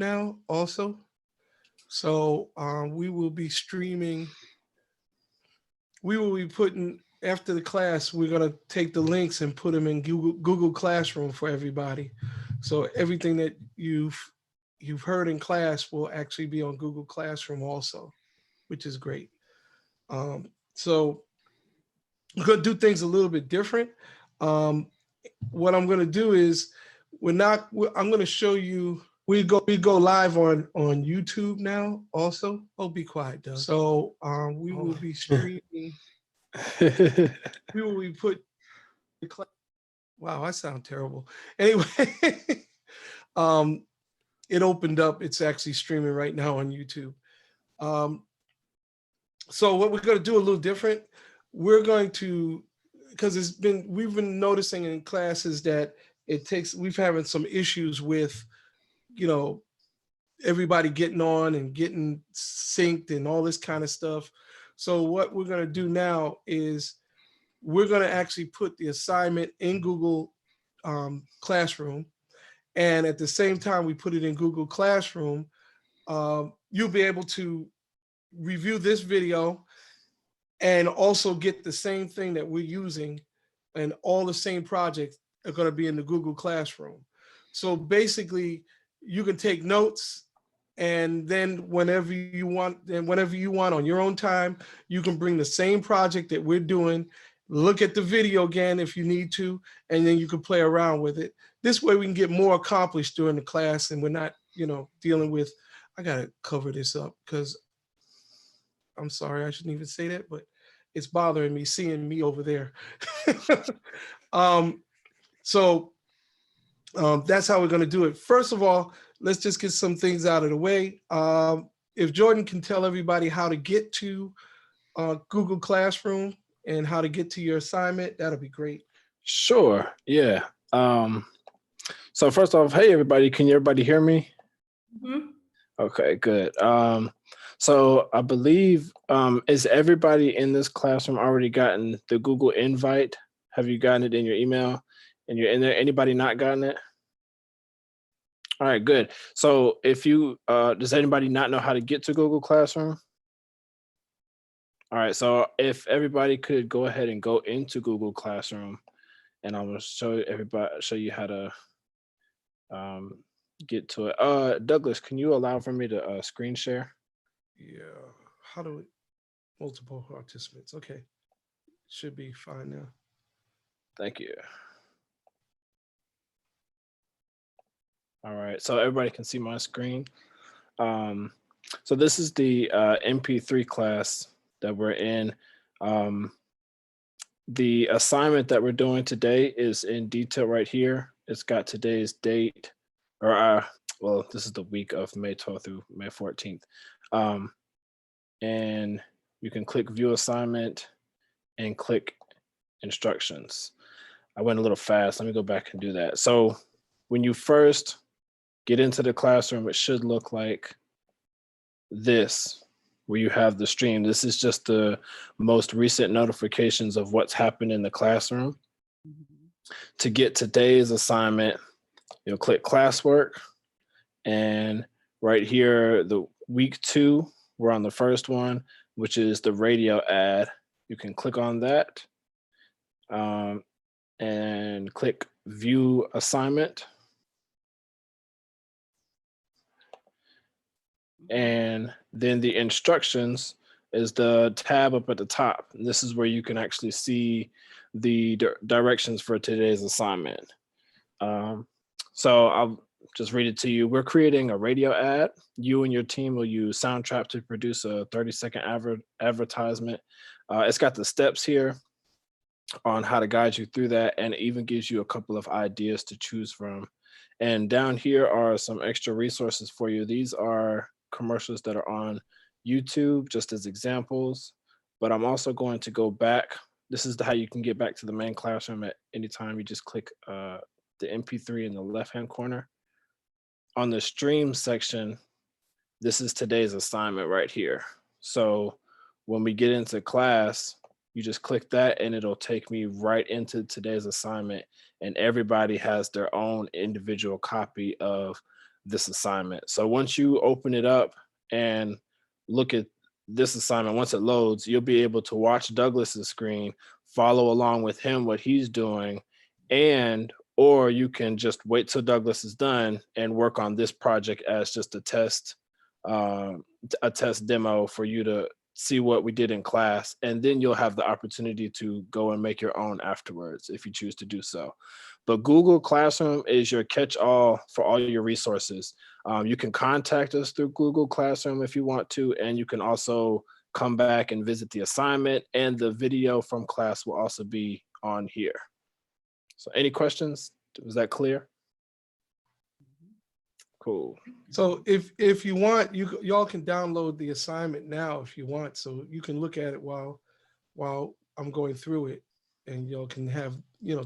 now also. So we will be streaming. We will be putting after the class. We're gonna take the links and put them in Google Classroom for everybody. So everything that you've heard in class will actually be on Google Classroom also, which is great. So we're gonna do things a little bit different. Um, what I'm gonna do is I'm gonna show you. We go live on YouTube now also. Oh, be quiet, Doug. So we will be streaming. We will be put. Wow, I sound terrible. Anyway, um, it opened up. It's actually streaming right now on YouTube. Um, so what we're going to do a little different. We're going to, because we've been noticing in classes that we've having some issues with, you know, everybody getting on and getting synced and all this kind of stuff. So what we're going to do now is we're going to actually put the assignment in Google Classroom. And at the same time we put it in Google Classroom, you'll be able to review this video and also get the same thing that we're using, and all the same projects are going to be in the Google Classroom. So basically you can take notes, and then whenever you want on your own time, you can bring the same project that we're doing, look at the video again if you need to, and then you can play around with it. This way we can get more accomplished during the class, and we're not, dealing with, I gotta cover this up because I'm sorry, I shouldn't even say that, but it's bothering me seeing me over there. So that's how we're gonna do it. First of all, let's just get some things out of the way. If Jordan can tell everybody how to get to Google Classroom and how to get to your assignment, that'll be great. Sure, yeah. So first off, hey everybody, can everybody hear me? Mm-hmm. Okay, good. So I believe, is everybody in this classroom already gotten the Google invite? Have you gotten it in your email? And you're in there, anybody not gotten it? All right, good. So if you, does anybody not know how to get to Google Classroom? All right, so if everybody could go ahead and go into Google Classroom, and I'm gonna show you how to get to it. Douglas, can you allow for me to screen share? Yeah, how do we, multiple participants, okay. Should be fine now. Thank you. All right, so everybody can see my screen. So this is the MP3 class that we're in. The assignment that we're doing today is in detail right here. It's got today's date, or well, this is the week of May 12th through May 14th. And you can click view assignment and click instructions. I went a little fast. Let me go back and do that. So when you first get into the classroom, it should look like this, where you have the stream. This is just the most recent notifications of what's happened in the classroom. To get today's assignment, you'll click classwork, and right here, the week 2, we're on the first one, which is the radio ad. You can click on that and click view assignment. And then the instructions is the tab up at the top. And this is where you can actually see the directions for today's assignment. So I'll just read it to you. We're creating a radio ad. You and your team will use Soundtrap to produce a 30-second advertisement. It's got the steps here on how to guide you through that, and it even gives you a couple of ideas to choose from. And down here are some extra resources for you. These are commercials that are on YouTube, just as examples, but I'm also going to go back. This is how you can get back to the main classroom at any time. You just click the MP3 in the left-hand corner. On the stream section, this is today's assignment right here. So when we get into class, you just click that and it'll take me right into today's assignment, and everybody has their own individual copy of this assignment. So once you open it up and look at this assignment, once it loads, you'll be able to watch Douglas's screen, follow along with him, what he's doing, or you can just wait till Douglas is done and work on this project as just a test demo for you to see what we did in class. And then you'll have the opportunity to go and make your own afterwards if you choose to do so. But Google Classroom is your catch-all for all your resources. You can contact us through Google Classroom if you want to, and you can also come back and visit the assignment, and the video from class will also be on here. So any questions? Was that clear? Cool. So if you want, y'all can download the assignment now if you want, so you can look at it while I'm going through it, and y'all can have,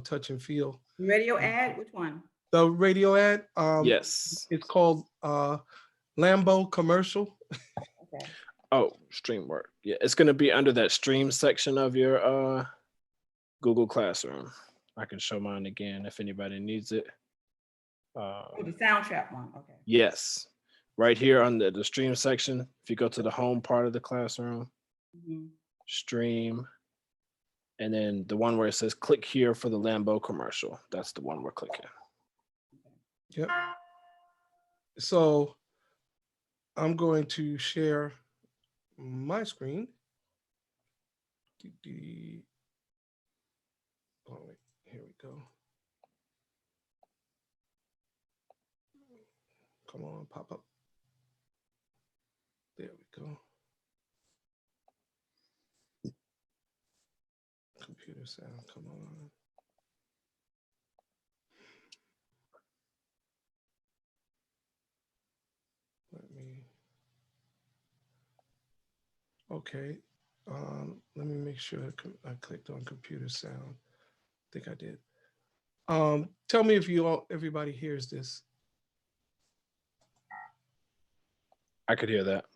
touch and feel. Radio ad, which one? The radio ad. Yes. It's called Lambo commercial. Okay. Oh, stream work. Yeah, it's going to be under that stream section of your Google Classroom. I can show mine again if anybody needs it. The Soundtrap one. Okay. Yes, right here on the stream section. If you go to the home part of the classroom, stream, and then the one where it says click here for the Lambo commercial. That's the one we're clicking. Yep. So I'm going to share my screen. Oh, wait, here we go. Come on, pop up. There we go. Computer sound, come on. Okay, let me make sure I clicked on computer sound. I think I did. Tell me if everybody hears this. I could hear that.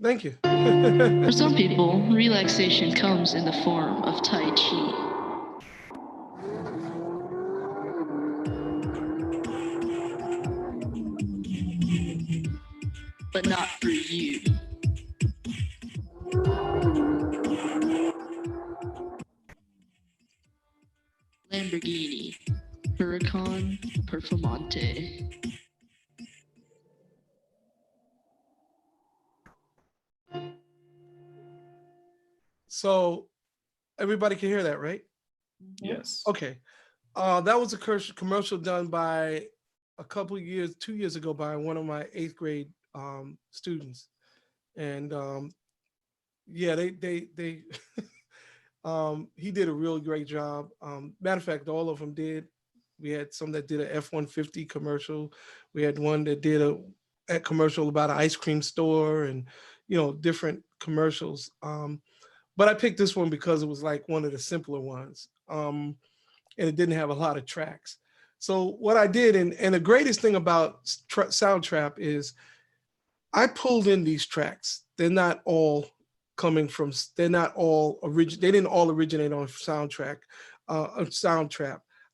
Thank you. For some people, relaxation comes in the form of Tai Chi. But not for you. Lamborghini, Huracan Performante. So everybody can hear that, right? Yes. Okay. That was a commercial done by a couple of years, 2 years ago, by one of my 8th grade students. And yeah, they he did a really great job. Matter of fact, all of them did. We had some that did a F-150 commercial. We had one that did a commercial about an ice cream store, and different commercials. But I picked this one because it was like one of the simpler ones, and it didn't have a lot of tracks. So what I did, and the greatest thing about Soundtrap is I pulled in these tracks. They're not all coming from, they didn't all originate on Soundtrap.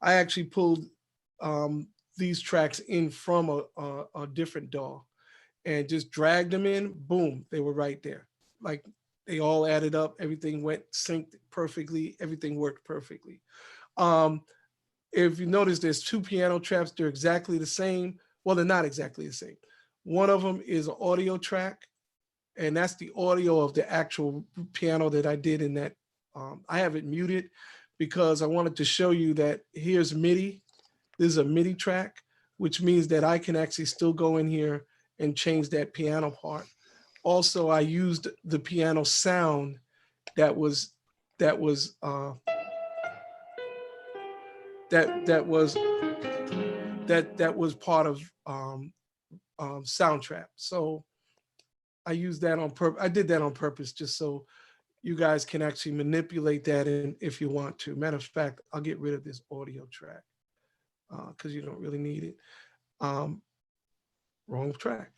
I actually pulled these tracks in from a different DAW and just dragged them in, boom, they were right there. Like they all added up, everything went synced perfectly, everything worked perfectly. If you notice, there's 2 piano traps, they're exactly the same. Well, they're not exactly the same. One of them is an audio track, and that's the audio of the actual piano that I did in that. I have it muted because I wanted to show you that here's MIDI. This is a MIDI track, which means that I can actually still go in here and change that piano part. Also, I used the piano sound that was part of Soundtrap. So I used that on purpose. I did that on purpose just so you guys can actually manipulate that in if you want to. Matter of fact, I'll get rid of this audio track because you don't really need it. Wrong track.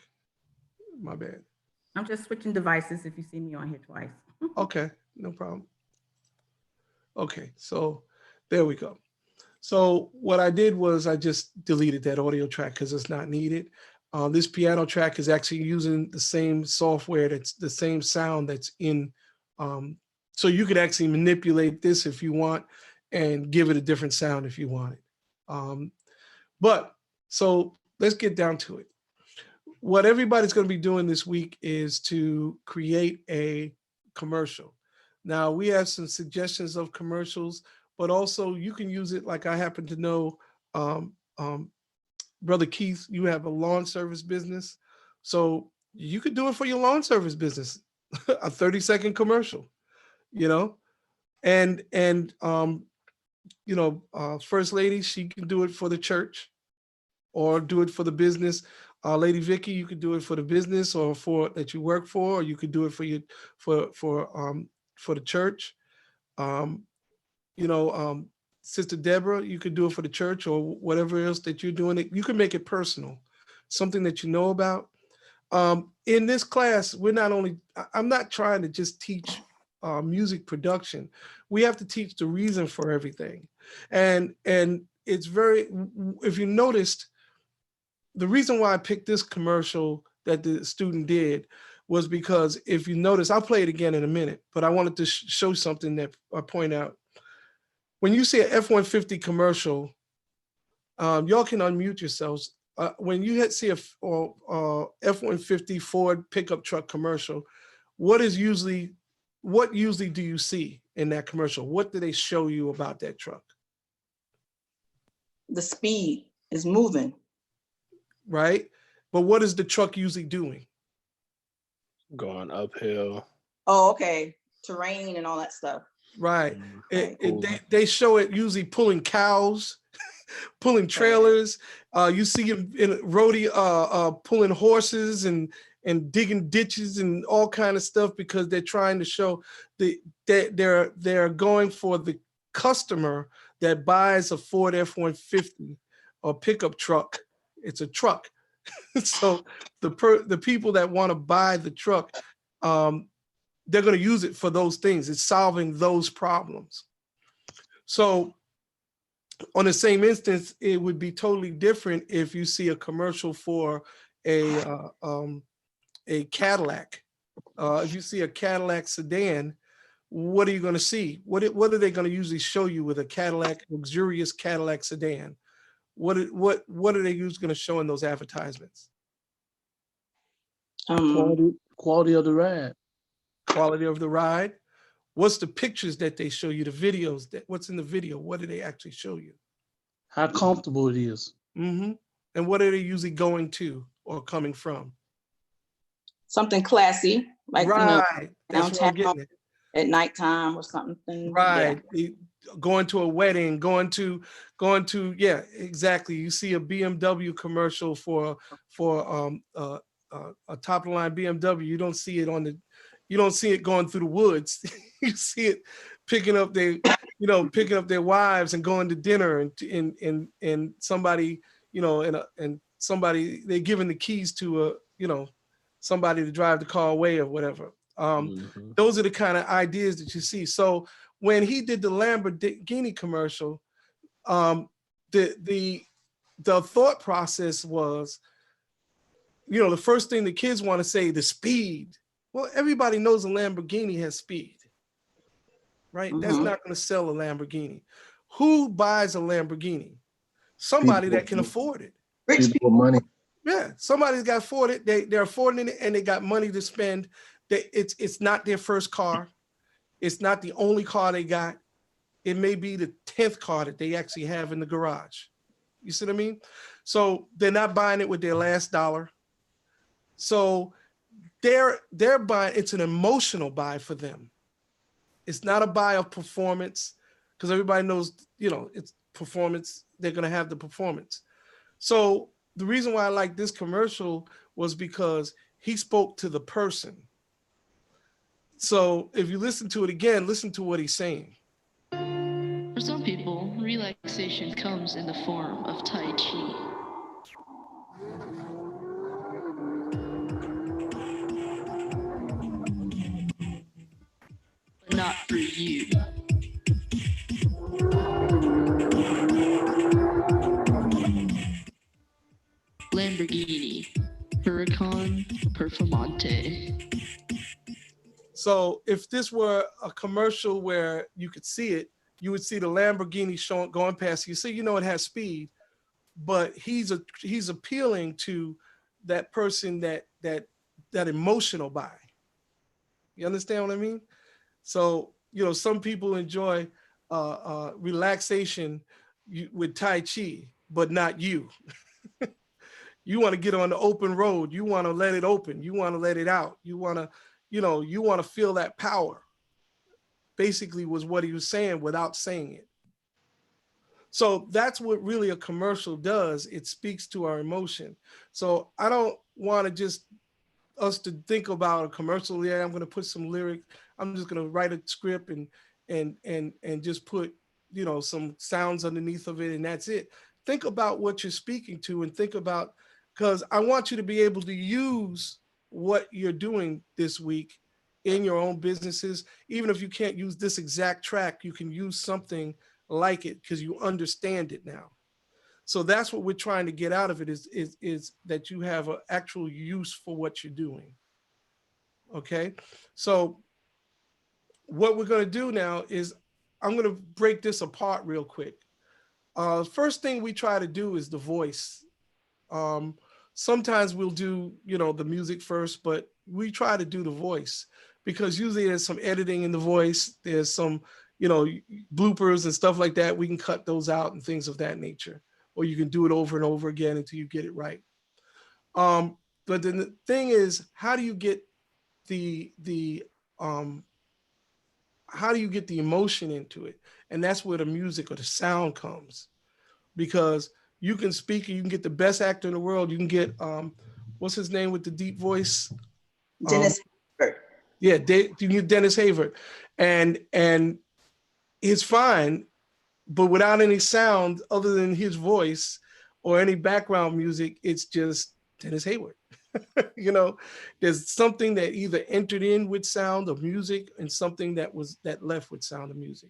My bad. I'm just switching devices if you see me on here twice. Okay, no problem. Okay, so there we go. So what I did was I just deleted that audio track because it's not needed. This piano track is actually using the same software, that's the same sound that's in. So you could actually manipulate this if you want and give it a different sound if you want it. But so let's get down to it. What everybody's going to be doing this week is to create a commercial. Now, we have some suggestions of commercials, but also you can use it, like I happen to know, Brother Keith, you have a lawn service business. So you could do it for your lawn service business, a 30-second commercial, you know, and First Lady, she can do it for the church or do it for the business. Lady Vicky, you could do it for the business or for that you work for, or you could do it for the church. Sister Deborah, you could do it for the church or whatever else that you're doing. You can make it personal, something that you know about. In this class, I'm not trying to just teach music production. We have to teach the reason for everything. And it's if you noticed, the reason why I picked this commercial that the student did was because if you notice, I'll play it again in a minute, but I wanted to show something that I point out. When you see an F-150 commercial, y'all can unmute yourselves. When you see a F-150 Ford pickup truck commercial, what usually do you see in that commercial? What do they show you about that truck? The speed is moving. Right? But what is the truck usually doing? Going uphill. Oh, okay. Terrain and all that stuff. Right. Right. They show it usually pulling cows, pulling trailers. You see them in rodeo, pulling horses and digging ditches and all kind of stuff, because they're trying to show that they're going for the customer that buys a Ford F-150 or pickup truck. It's a truck. So the people that want to buy the truck, they're going to use it for those things. It's solving those problems. So on the same instance, it would be totally different if you see a commercial for a Cadillac. If you see a Cadillac sedan, what are you going to see? What are they going to usually show you with a Cadillac, luxurious Cadillac sedan? What are they usually going to show in those advertisements? Quality of the ride. Quality of the ride. What's the pictures that they show you? The videos. What's in the video? What do they actually show you? How comfortable it is. Mm-hmm. And what are they usually going to or coming from? Something classy, like right. That's what I'm getting at. At nighttime or something. Right. Yeah. Going to a wedding, going to yeah, exactly. You see a BMW commercial for a top of the line BMW. You don't see it going through the woods. You see it picking up their wives and going to dinner and somebody, and somebody, they're giving the keys to somebody to drive the car away or whatever. Those are the kind of ideas that you see. So when he did the Lamborghini commercial, the thought process was, the first thing the kids want to say, the speed. Well, everybody knows a Lamborghini has speed, right? Mm-hmm. That's not going to sell a Lamborghini. Who buys a Lamborghini? Somebody that can afford it. Rich people money. Yeah, somebody's got to afford it. They're affording it and they got money to spend. It's not their first car. It's not the only car they got. It may be the 10th car that they actually have in the garage. You see what I mean? So they're not buying it with their last dollar. So they're buying, it's an emotional buy for them. It's not a buy of performance, because everybody knows, it's performance. They're going to have the performance. So the reason why I like this commercial was because he spoke to the person. So if you listen to it again, listen to what he's saying. For some people, relaxation comes in the form of Tai Chi. But not for you. Lamborghini. Performante. So if this were a commercial where you could see it, you would see the Lamborghini showing going past you. So you know it has speed, but he's appealing to that person that emotional buy. You understand what I mean? So some people enjoy relaxation with Tai Chi, but not you. You want to get on the open road. You want to let it open. You want to let it out. You want to, you want to feel that power. Basically was what he was saying without saying it. So that's what really a commercial does. It speaks to our emotion. So I don't want to just us to think about a commercial. Yeah, I'm going to put some lyrics. I'm just going to write a script and just put, some sounds underneath of it. And that's it. Think about what you're speaking to and think about, because I want you to be able to use what you're doing this week in your own businesses. Even if you can't use this exact track, you can use something like it because you understand it now. So that's what we're trying to get out of it is that you have an actual use for what you're doing. Okay. So what we're going to do now is I'm going to break this apart real quick. First thing we try to do is the voice. Sometimes we'll do, the music first, but we try to do the voice because usually there's some editing in the voice. There's some, bloopers and stuff like that. We can cut those out and things of that nature, or you can do it over and over again until you get it right. But then the thing is, how do you get the emotion into it? And that's where the music or the sound comes, because you can speak and you can get the best actor in the world. You can get, what's his name with the deep voice? Dennis. Yeah, you can get Dennis Hayward, and it's fine, but without any sound other than his voice or any background music, it's just Dennis Hayward. There's something that either entered in with sound of music and something that left with sound of music.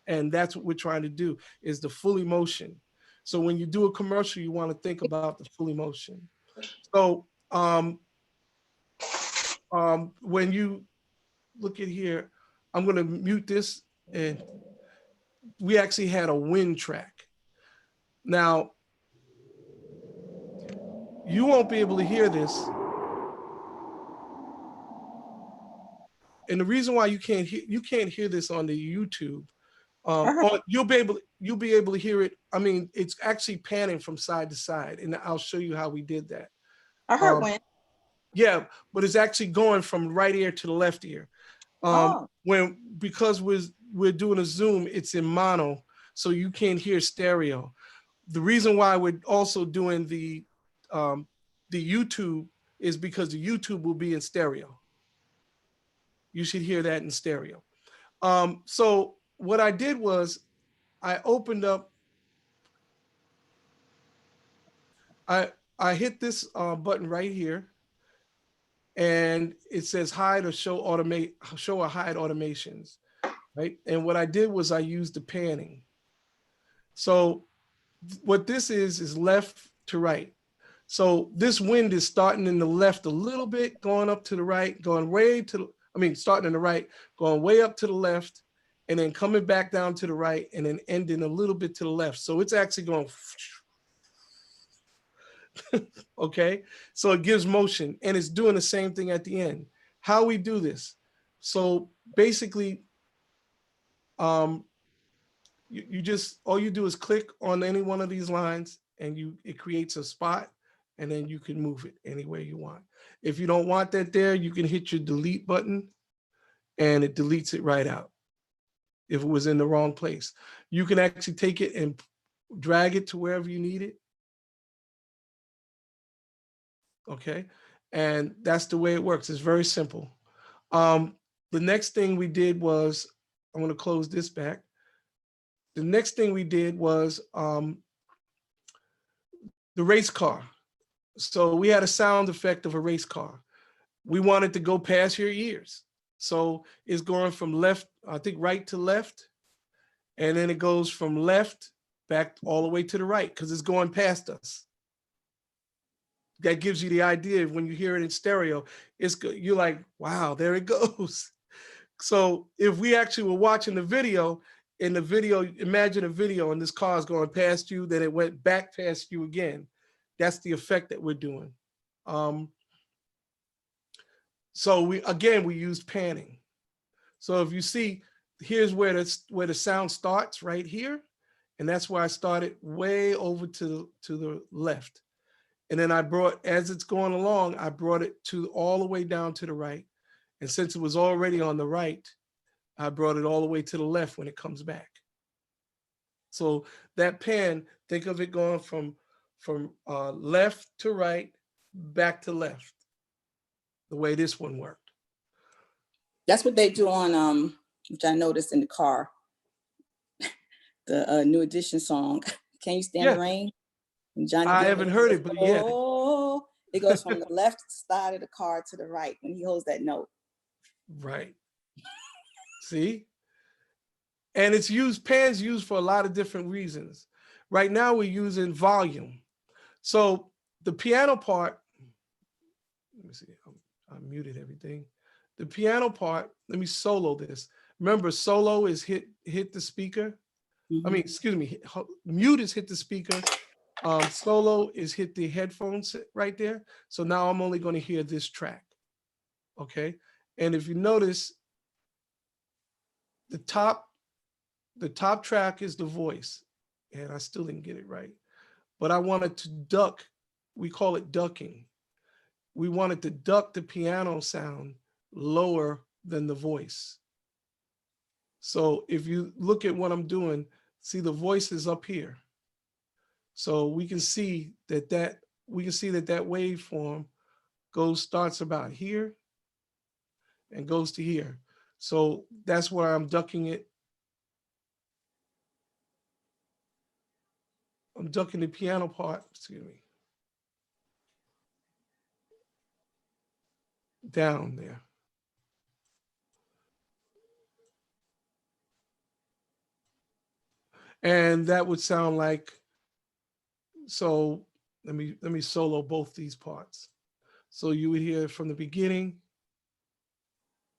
And that's what we're trying to do, is the full emotion. So when you do a commercial, you want to think about the full emotion. So when you look at here, I'm going to mute this, and we actually had a wind track. Now, you won't be able to hear this. And the reason why you can't hear this on the YouTube, you'll be able to hear it. I mean, it's actually panning from side to side, and I'll show you how we did that. I heard wind. Yeah, but it's actually going from right ear to the left ear. Because we're doing a Zoom, it's in mono, so you can't hear stereo. The reason why we're also doing the YouTube is because the YouTube will be in stereo. You should hear that in stereo. So what I did was I opened up, I hit this button right here, and it says hide or show or hide automations, right? And what I did was I used the panning. So what this is left to right. So this wind is starting in the left a little bit, going up to the right, starting in the right, going way up to the left, and then coming back down to the right, and then ending a little bit to the left. So it's actually going, okay? So it gives motion, and it's doing the same thing at the end. How we do this? So basically, you just, all you do is click on any one of these lines, and it creates a spot, and then you can move it any way you want. If you don't want that there, you can hit your delete button, and it deletes it right out if it was in the wrong place. You can actually take it and drag it to wherever you need it. Okay, and that's the way it works. It's very simple. The next thing we did was, I'm going to close this back. The next thing we did was the race car. So we had a sound effect of a race car. We wanted to go past your ears. So it's going from left, I think right to left, and then it goes from left back all the way to the right because it's going past us. that gives you the idea of when you hear it in stereo, it's good. You're like, wow, there it goes. So if we actually were watching the video, in the video, imagine a video and this car is going past you, then it went back past you again. That's the effect that we're doing. So we use panning. So if you see, here's where the sound starts right here. And that's where I started way over to the left. And then I brought, as it's going along, I brought it to all the way down to the right. And since it was already on the right, I brought it all the way to the left when it comes back. So that pan, think of it going from left to right, back to left, the way this one worked. That's what they do on, which I noticed in the car, the New Edition song, Can You Stand the Rain? And Johnny I Gill, haven't heard it, but yeah. Oh, it goes from the left side of the car to the right when he holds that note. Right. See? And it's used, pan's used for a lot of different reasons. Right now we're using volume. So the piano part, let me see, I muted everything. The piano part, let me solo this. Remember, solo is hit the speaker. I mean, excuse me, mute is hit the speaker. Solo is hit the headphones right there. So now I'm only going to hear this track. Okay. And if you notice, the top track is the voice. And I still didn't get it right. But I wanted to duck, we call it ducking. We wanted to duck the piano sound lower than the voice. So if you look at what I'm doing, see the voice is up here. So we can see that waveform starts about here and goes to here. So that's where I'm ducking it. I'm ducking the piano part, excuse me, down there. And that would sound like, so let me solo both these parts. So you would hear from the beginning.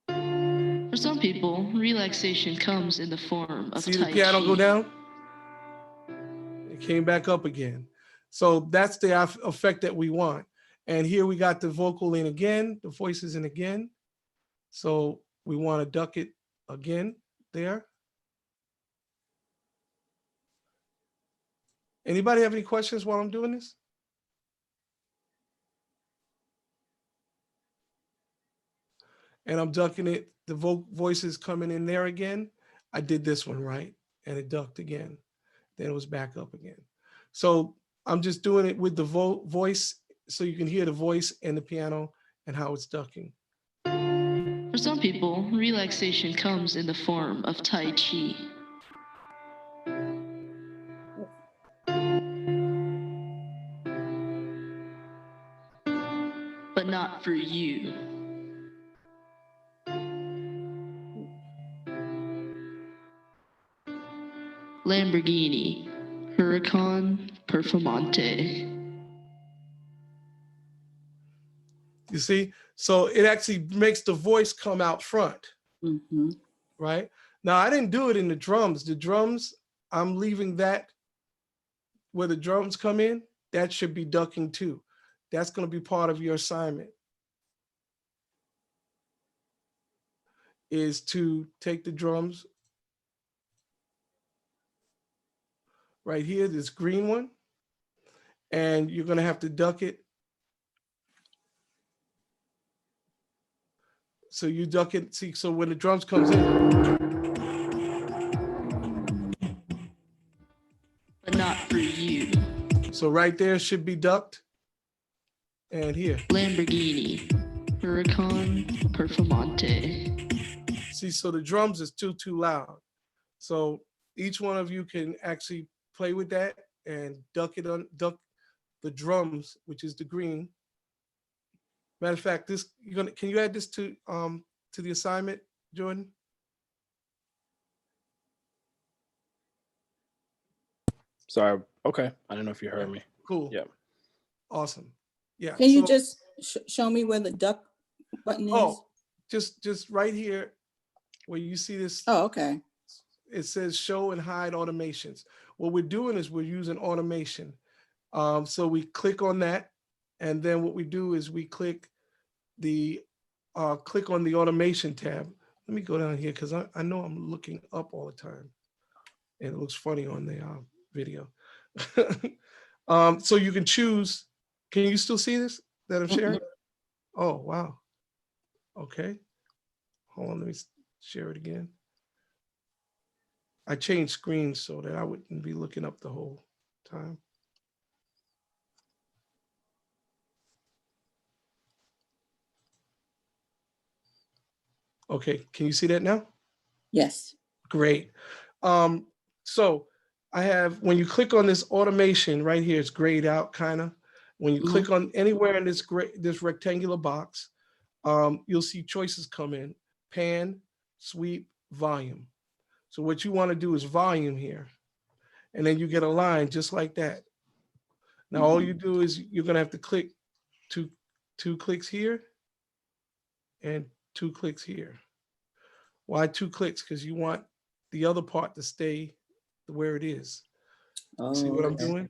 For some people, relaxation comes in the form of See Tai the piano Chi. go down? It came back up again. So that's the effect that we want. And here we got the vocal in again, the voices in again. So we want to duck it again there. Anybody have any questions while I'm doing this? And I'm ducking it, the voices coming in there again. I did this one right, and it ducked again. Then it was back up again. So I'm just doing it with the voice so you can hear the voice and the piano and how it's ducking. For some people, relaxation comes in the form of Tai Chi. But not for you. Lamborghini, Huracan Performante. You see? So it actually makes the voice come out front, right? Now, I didn't do it in the drums. The drums, I'm leaving that where the drums come in. That should be ducking too. That's going to be part of your assignment, is to take the drums right here, this green one, and you're going to have to duck it. So you duck it, see, so when the drums comes in. But not for you. So right there should be ducked. And here. Lamborghini, Huracan Performante. See, so the drums is too loud. So each one of you can actually play with that and duck the drums, which is the green. Matter of fact, can you add this to the assignment, Jordan? Sorry. Okay. I don't know if you heard me. Cool. Yeah. Awesome. Yeah. Can you so- just show me where the duck button is? Oh, just right here where you see this, Oh, okay. it says show and hide automations. What we're doing is we're using automation. So we click on that, and then what we do is we click on the automation tab. Let me go down here because I know I'm looking up all the time, and it looks funny on the video. So you can choose. Can you still see this that I'm sharing? Oh, wow. Okay. Hold on, let me share it again. I changed screens so that I wouldn't be looking up the whole time. Okay, can you see that now? Yes. Great. So I have, when you click on this automation right here, it's grayed out kind of. When you click on anywhere in this rectangular box, you'll see choices come in: pan, sweep, volume. So what you want to do is volume here, and then you get a line just like that. Now all you do is you're gonna have to click two clicks here and 2 clicks here. Why 2 clicks? Because you want the other part to stay where it is. Oh, See what I'm okay. doing?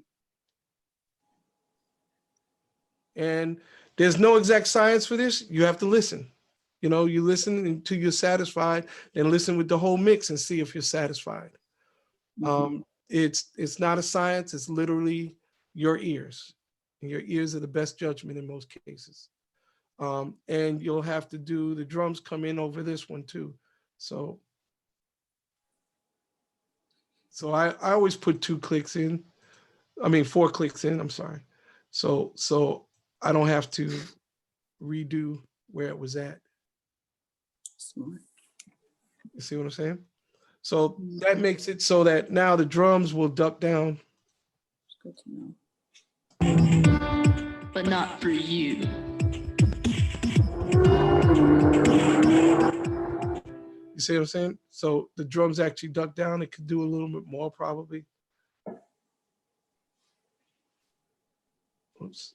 And there's no exact science for this. You have to listen. You know, you listen until you're satisfied, then listen with the whole mix and see if you're satisfied. It's not a science. It's literally your ears. And your ears are the best judgment in most cases. And you'll have to do the drums come in over this one too. So I always put 2 clicks in. I mean 4 clicks in. I'm sorry. So I don't have to redo where it was at. Smart. You see what I'm saying? So that makes it so that now the drums will duck down. It's good to know. But not for you. You see what I'm saying? So the drums actually duck down. It could do a little bit more probably. Oops.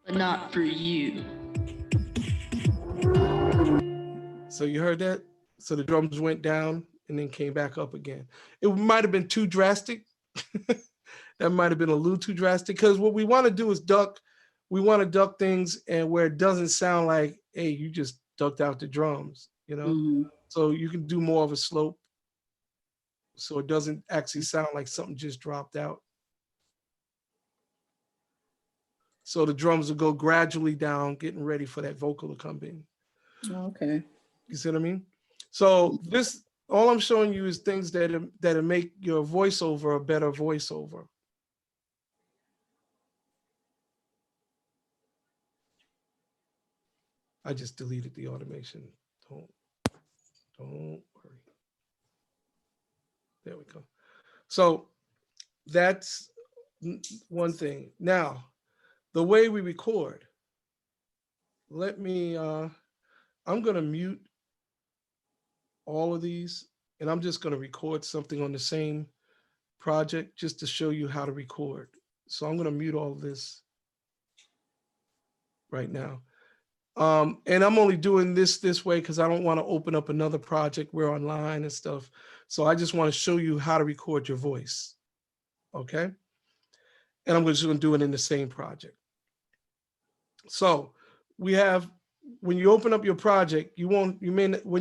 But not for you. So you heard that? So the drums went down and then came back up again. It might have been too drastic. That might have been a little too drastic because what we want to do is duck. We want to duck things and where it doesn't sound like, hey, you just ducked out the drums, you know? So you can do more of a slope so it doesn't actually sound like something just dropped out. So the drums will go gradually down, getting ready for that vocal to come in. Okay. You see what I mean? So this, all I'm showing you is things that make your voiceover a better voiceover. I just deleted the automation. Don't worry. There we go. So that's one thing. Now, the way we record, let me, I'm gonna mute all of these and I'm just gonna record something on the same project just to show you how to record. So I'm gonna mute all of this right now. And I'm only doing this way because I don't want to open up another project. We're online and stuff. So I just want to show you how to record your voice. Okay. And I'm just going to do it in the same project. So we have, when you open up your project, when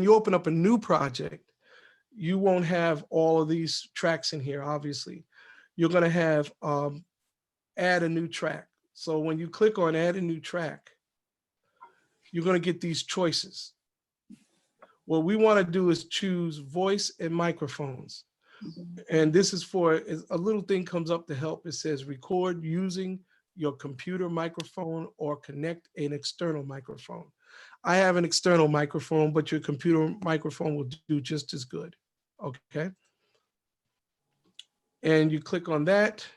you open up a new project, you won't have all of these tracks in here, obviously. You're going to have add a new track. So when you click on add a new track, you're going to get these choices. What we want to do is choose voice and microphones. And this is for, a little thing comes up to help. It says record using your computer microphone or connect an external microphone. I have an external microphone, but your computer microphone will do just as good. Okay. And you click on that.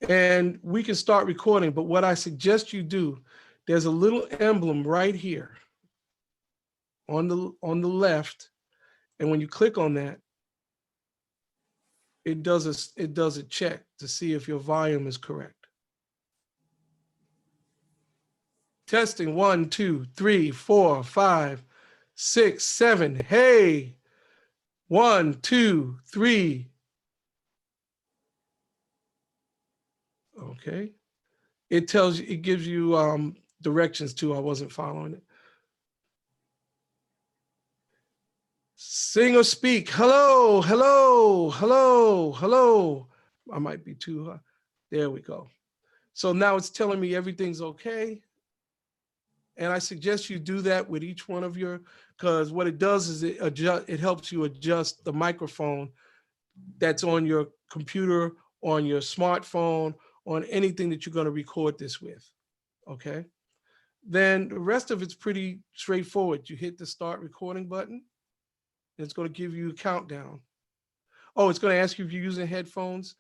And we can start recording, but what I suggest you do there's a little emblem right here on the left. And when you click on that, it does a check to see if your volume is correct. Testing 1, 2, 3, 4, 5, 6, 7. Hey, 1, 2, 3. Okay. It tells you, it gives you directions too. I wasn't following it. Sing or speak. Hello, hello, hello, hello. I might be too high. There we go. So now it's telling me everything's okay. And I suggest you do that with each one of your, because what it does is it helps you adjust the microphone that's on your computer, on your smartphone, on anything that you're going to record this with. Okay. Then the rest of it's pretty straightforward. You hit the start recording button. It's going to give you a countdown. Oh, it's going to ask you if you're using headphones.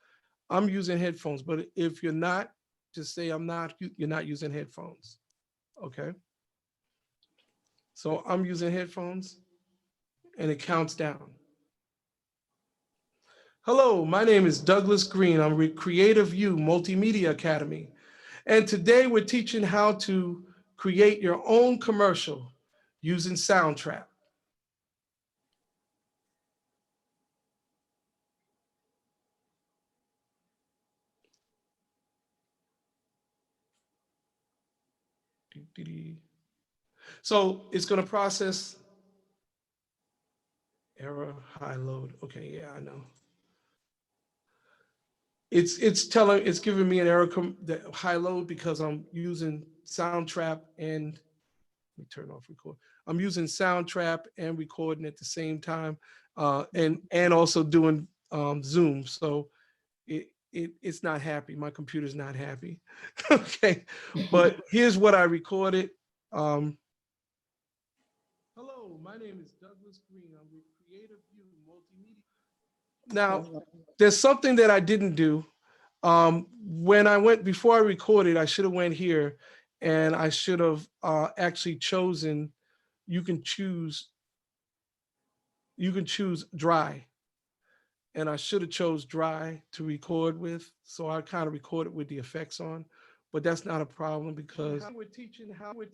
I'm using headphones, but if you're not, just say I'm not, you're not using headphones. Okay. So I'm using headphones and it counts down. Hello, my name is Douglas Green. I'm with Creative U Multimedia Academy. And today we're teaching how to create your own commercial using Soundtrap. So it's going to process error, high load. Okay, yeah, I know. It's giving me an error high load because I'm using Soundtrap and let me turn off record. I'm using Soundtrap and recording at the same time, and also doing Zoom. So it's not happy. My computer's not happy. Okay, but here's what I recorded. Hello, my name is Douglas Green. I'm with Creative U Multimedia. Now, there's something that I didn't do. Before I recorded, I should have went here and I should have actually chosen, you can choose dry. And I should have chose dry to record with. So I kind of recorded with the effects on, but that's not a problem because we're teaching how to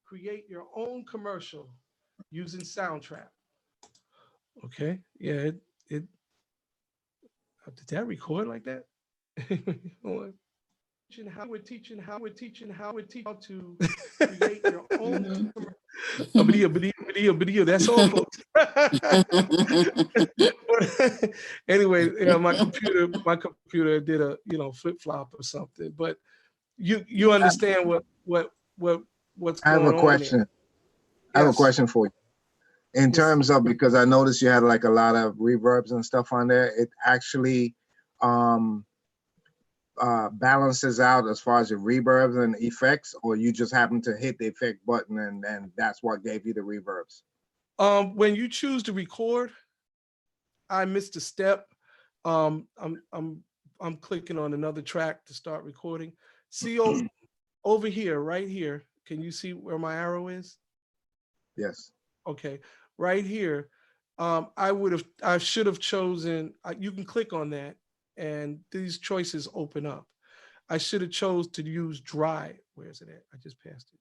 create your own commercial using Soundtrap. Okay, yeah, it did that record like that? We're teaching how to create your own commercial. That's all, folks. But anyway, my computer did a flip flop or something. But you understand what's I have going a on question. there. I have a Yes. question for you. In Yes. terms of, because I noticed you had like a lot of reverbs and stuff on there, it actually balances out as far as the reverbs and effects, or you just happen to hit the effect button and that's what gave you the reverbs? When you choose to record, I missed a step. I'm clicking on another track to start recording. See over here, right here. Can you see where my arrow is? Yes. Okay, right here. I should have chosen. You can click on that, and these choices open up. I should have chose to use dry. Where is it at? I just passed it.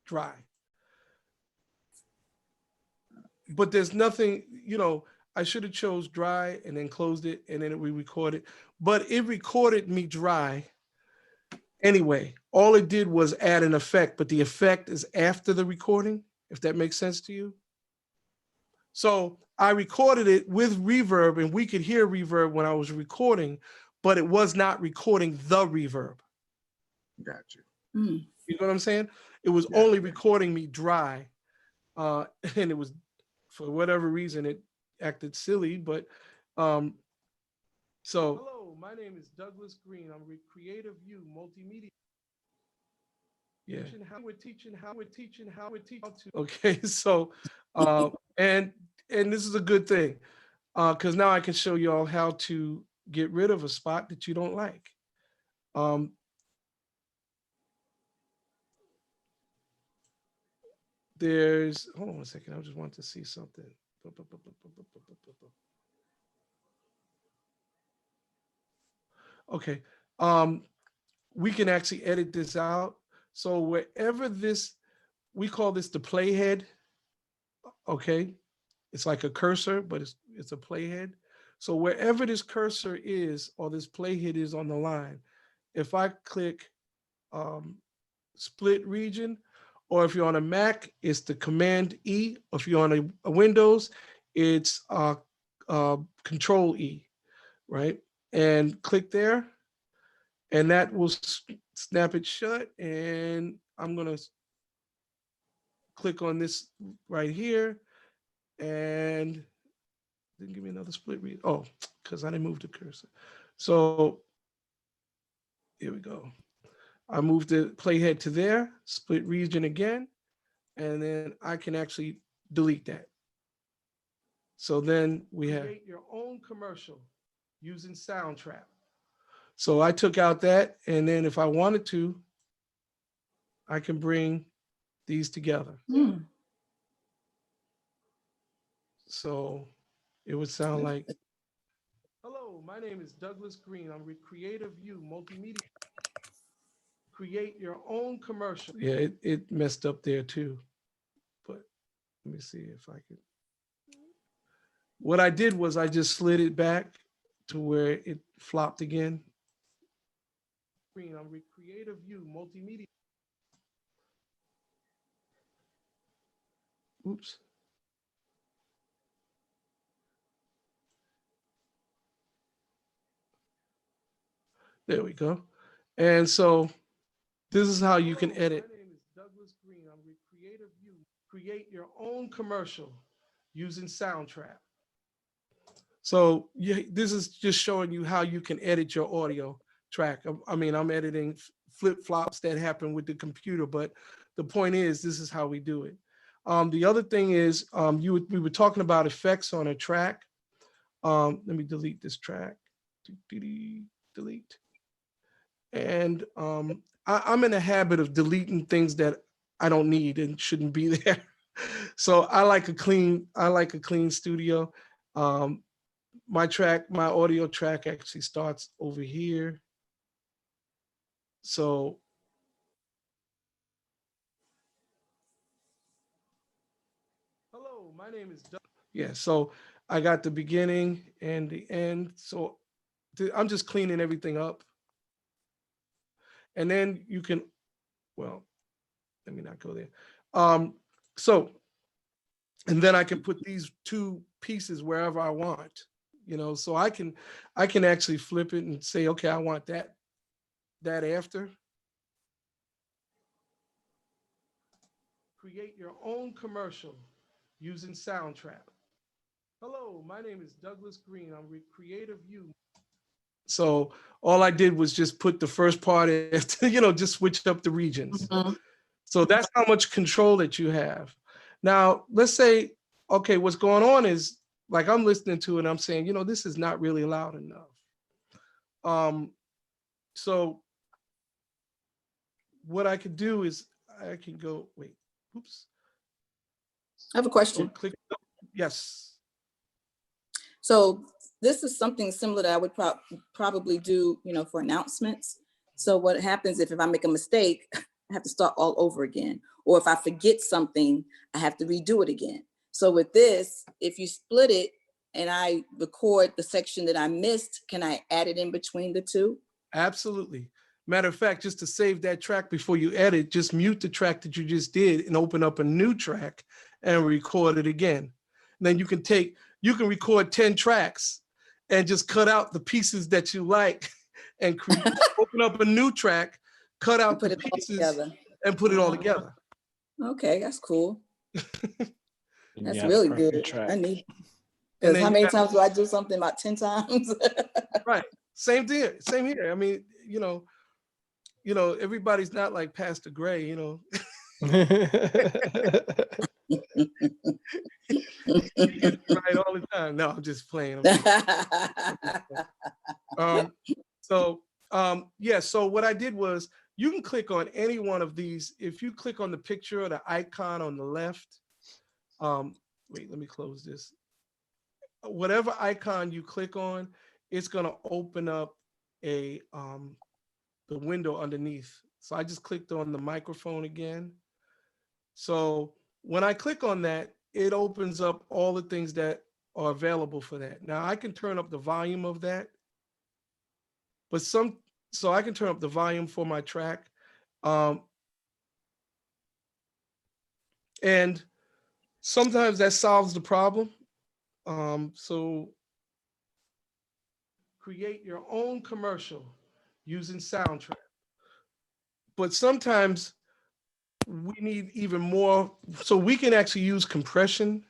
Dry. But there's nothing, I should have chose dry and then closed it and then we recorded, but it recorded me dry. Anyway, all it did was add an effect, but the effect is after the recording, if that makes sense to you. So I recorded it with reverb and we could hear reverb when I was recording, but it was not recording the reverb. Got you. You know what I'm saying? It was only recording me dry. And it was, for whatever reason, it acted silly, but so. Hello, my name is Douglas Green. I'm with Creative U Multimedia. Yeah. We're teaching how to. Okay, so and this is a good thing because now I can show you all how to get rid of a spot that you don't like. There's, hold on a second, I just want to see something. Okay, we can actually edit this out. So wherever this, we call this the playhead, okay? It's like a cursor, but it's a playhead. So wherever this cursor is, or this playhead is on the line, if I click split region, or if you're on a Mac, it's the Command E. Or if you're on a Windows, it's Control E, right? And click there, and that will snap it shut. And I'm gonna click on this right here, and didn't give me another split read. Oh, because I didn't move the cursor. So here we go. I moved the playhead to there, split region again, and then I can actually delete that. So then we have create your own commercial using Soundtrap. So I took out that, and then if I wanted to, I can bring these together. So it would sound like, hello, my name is Douglas Green. I'm with Creative View Multimedia. Create your own commercial. Yeah, it messed up there too. But let me see if I can. What I did was I just slid it back to where it flopped again. I'm with Creative View Multimedia. Oops. There we go. And so this is how you can edit. My name is Douglas Green. I'm with Creative View. Create your own commercial using Soundtrap. So this is just showing you how you can edit your audio track. I mean, I'm editing flip-flops that happen with the computer, but the point is, this is how we do it. The other thing is, we were talking about effects on a track. Let me delete this track. Delete. And I'm in a habit of deleting things that I don't need and shouldn't be there. So I like a clean studio. My audio track actually starts over here. So hello, my name is Doug. Yeah, so I got the beginning and the end. So I'm just cleaning everything up. And then you can, well, let me not go there. So, and then I can put these two pieces wherever I want, so I can actually flip it and say, okay, I want that after. Create your own commercial using Soundtrap. Hello, my name is Douglas Green. I'm with Creative View. So all I did was just put the first part after, just switched up the regions. So that's how much control that you have. Now, let's say, okay, what's going on is, like, I'm listening to it and I'm saying, this is not really loud enough. So what I could do is I can go, wait, oops. I have a question. Click, yes. So this is something similar that I would probably do, for announcements. So what happens if I make a mistake, I have to start all over again. Or if I forget something, I have to redo it again. So with this, if you split it and I record the section that I missed, can I add it in between the two? Absolutely. Matter of fact, just to save that track before you edit, just mute the track that you just did and open up a new track and record it again. And then you can record 10 tracks and just cut out the pieces that you like and open up a new track, cut out the pieces and put it all together. Okay, that's cool. That's Yeah, really perfect good. track. I need, because how many times do I do something about 10 times? Right. Same here. I mean, everybody's not like Pastor Gray, He gets it right all the time. No, I'm just playing. So Yeah, so what I did was you can click on any one of these. If you click on the picture or the icon on the left, wait, let me close this. Whatever icon you click on, it's gonna open up a the window underneath. So I just clicked on the microphone again. So when I click on that, it opens up all the things that are available for that. Now I can turn up the volume of that, but so I can turn up the volume for my track. Um, and sometimes that solves the problem. So create your own commercial using Soundtrap. But sometimes we need even more. So we can actually use compression.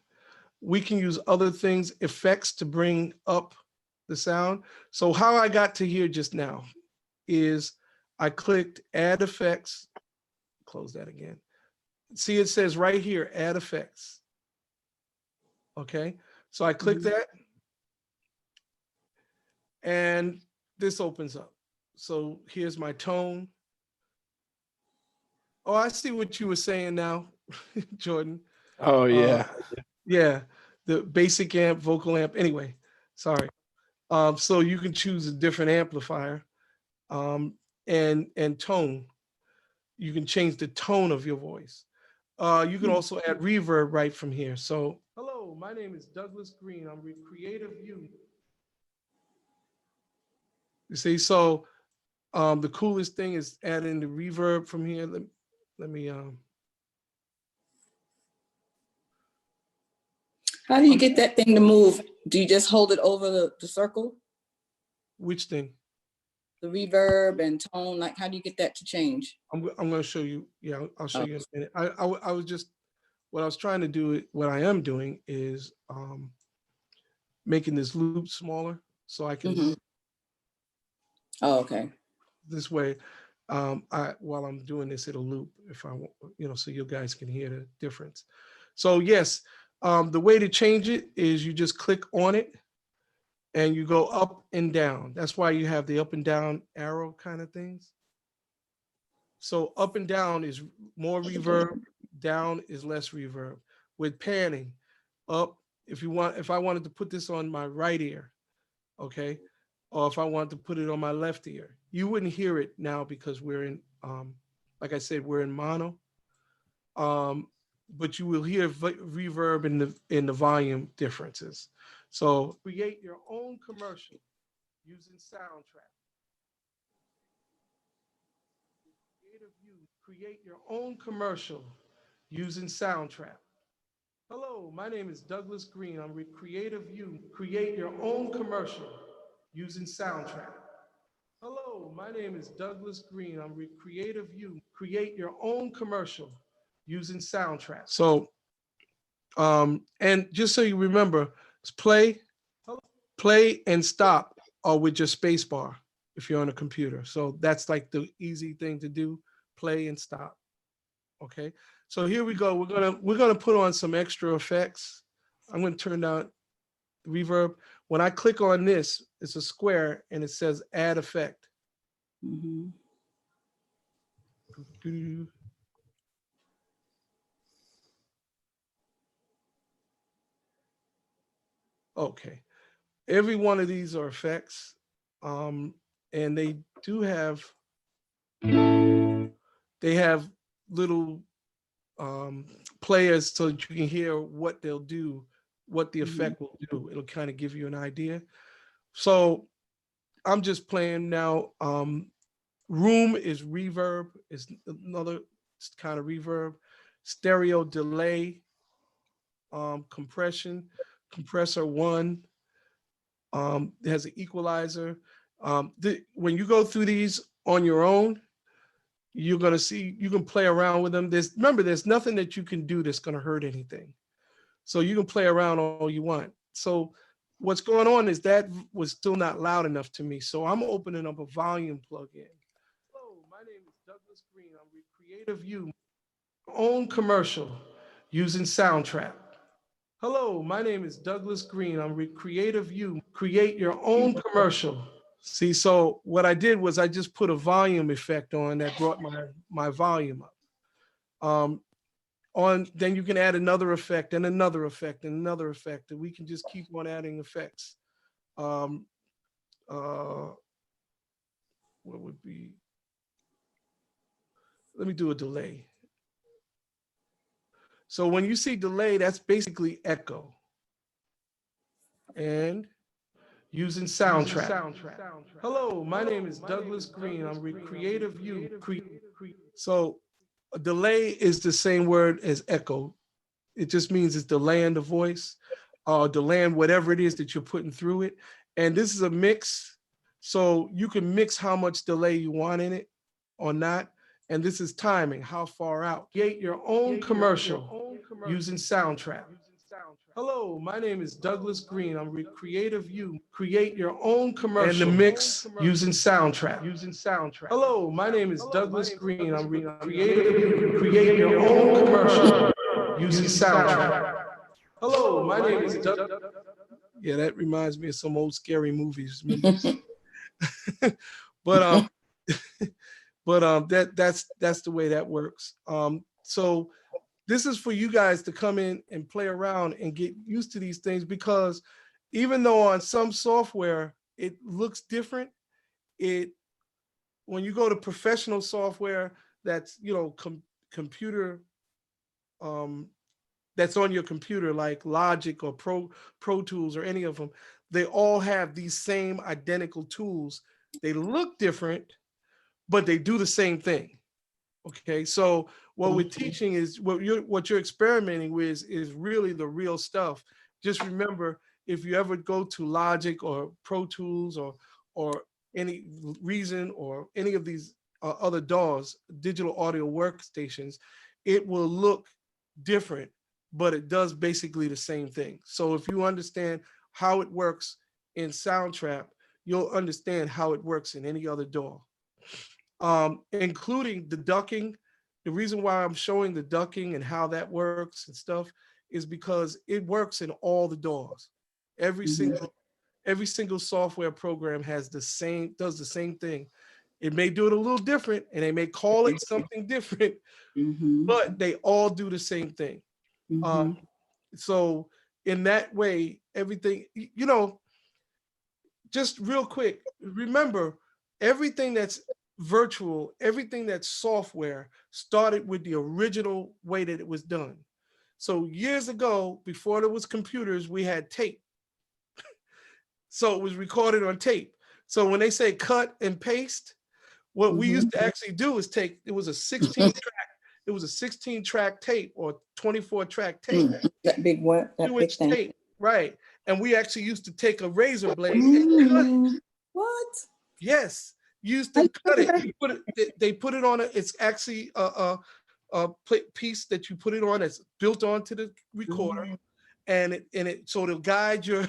We can use other things, effects to bring up the sound. So how I got to here just now is I clicked add effects, close that again. See, it says right here, add effects. Okay, so I click that and this opens up. So here's my tone. Oh, I see what you were saying now, Jordan. Oh yeah. Yeah, the basic amp, vocal amp. Anyway, sorry. So you can choose a different amplifier and tone. You can change the tone of your voice. You can also add reverb right from here. So, hello, my name is Douglas Green. I'm with Creative You. You see, so the coolest thing is adding the reverb from here. Let me How do you get that thing to move? Do you just hold it over the circle? which thing? The reverb and tone, like how do you get that to change? I'm going to show you. Yeah, I'll show Oh. you in a minute. I was just, what I was trying to do, what I am doing is making this loop smaller so I can, Oh, okay. this way, while I'm doing this, it'll loop if I want, so you guys can hear the difference. So yes, the way to change it is you just click on it and you go up and down. That's why you have the up and down arrow kind of things. So up and down is more reverb, down is less reverb. With panning, up, if I wanted to put this on my right ear, okay, or if I wanted to put it on my left ear, you wouldn't hear it now because we're in, like I said, we're in mono. But you will hear reverb in the volume differences. So create your own commercial using Soundtrap. Create your own commercial using Soundtrap. Hello, my name is Douglas Green. I'm with Creative You. Create your own commercial using Soundtrap. Hello, my name is Douglas Green. I'm with Creative You. Create your own commercial using Soundtrap. So, and just so you remember, it's play and stop are with your space bar if you're on a computer. So that's like the easy thing to do, play and stop. Okay, so here we go. We're gonna put on some extra effects. I'm gonna turn down reverb. When I click on this, it's a square and it says add effect. Okay, every one of these are effects, and they do have little players so that you can hear what they'll do, what the effect will do. It'll kind of give you an idea. So I'm just playing now. Room is reverb, is another kind of reverb. Stereo delay, compression, compressor one, it has an equalizer. When you go through these on your own, you're gonna see, you can play around with them. Remember, there's nothing that you can do that's gonna hurt anything. So you can play around all you want. So what's going on is that was still not loud enough to me. So I'm opening up a volume plug-in. Hello, my name is Douglas Green. I'm with Creative You. Own commercial using Soundtrap. Hello, my name is Douglas Green. I'm with Creative You. Create your own commercial See, so what I did was I just put a volume effect on that brought my volume up. Then you can add another effect and another effect and another effect, and we can just keep on adding effects. What would be? Let me do a delay. So when you see delay, that's basically echo. And using Soundtrap. Hello, my name is Douglas Green. I'm Creative You. So a delay is the same word as echo. It just means it's delaying the voice, delaying whatever it is that you're putting through it. And this is a mix. So you can mix how much delay you want in it or not. And this is timing, how far out. Create your own commercial using Soundtrap. Hello, my name is Douglas Green. I'm Creative You. Create your own commercial and the mix using Soundtrap. Hello, my name is Douglas Green. I'm Creative You. Create your own commercial using Soundtrap. Hello, my name is Doug. Yeah, that reminds me of some old scary movies. But that's the way that works. So this is for you guys to come in and play around and get used to these things, because even though on some software it looks different, when you go to professional software that's computer that's on your computer, like Logic or Pro Tools or any of them, they all have these same identical tools. They look different, but they do the same thing. Okay, so what we're teaching is what you're experimenting with is really the real stuff. Just remember, if you ever go to Logic or Pro Tools or any Reason or any of these other DAWs, digital audio workstations, it will look different, but it does basically the same thing. So if you understand how it works in Soundtrap, you'll understand how it works in any other DAW. Including the ducking. The reason why I'm showing the ducking and how that works and stuff is because it works in all the DAWs. Every single software program does the same thing. It may do it a little different and they may call it something different, but they all do the same thing. So in that way, everything, just real quick, remember, everything that's virtual, everything that's software started with the original way that it was done. So years ago, before there was computers, we had tape. So it was recorded on tape. So when they say cut and paste, what we used to actually do is it was a 16 track tape or 24 track tape. That big what? That big thing. Tape, right. And we actually used to take a razor blade and cut it. What? Yes. Used to cut it. They put it on it's actually a piece that you put it on that's built onto the recorder, and so it'll guide your